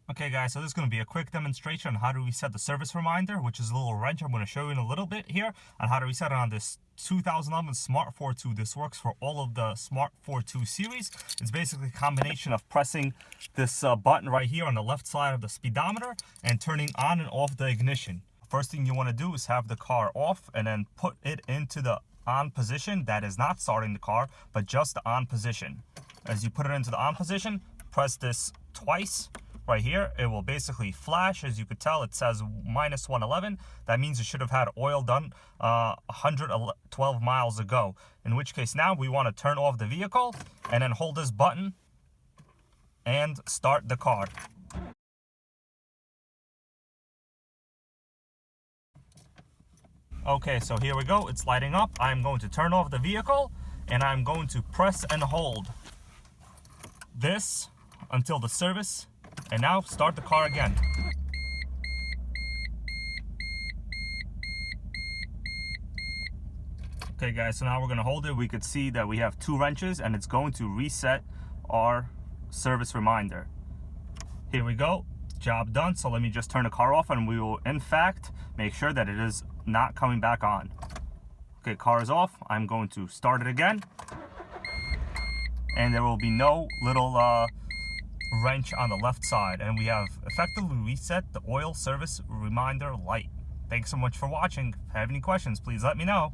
Okay guys, so this is going to be a quick demonstration on how to reset the service reminder, which is a little wrench I'm going to show you in a little bit here on how to reset it on this 2011 Smart Fortwo. This works for all of the Smart Fortwo series. It's basically a combination of pressing this button right here on the left side of the speedometer and turning on and off the ignition. First thing you want to do is have the car off and then put it into the on position. That is not starting the car, but just the on position. As you put it into the on position, press this twice. Right here, it will basically flash. As you could tell, it says minus 111. That means it should have had oil done 112 miles ago. In which case now we want to turn off the vehicle and then hold this button and start the car. Okay, so here we go. It's lighting up. I'm going to turn off the vehicle and I'm going to press and hold this until the service. And now start the car again. Okay guys, so now we're gonna hold it. We could see that we have 2 wrenches and it's going to reset our service reminder. Here we go, job done. So let me just turn the car off and we will in fact make sure that it is not coming back on. Okay, car is off. I'm going to start it again. And there will be no little wrench on the left side, and we have effectively reset the oil service reminder light. Thanks so much for watching. If you have any questions, please let me know.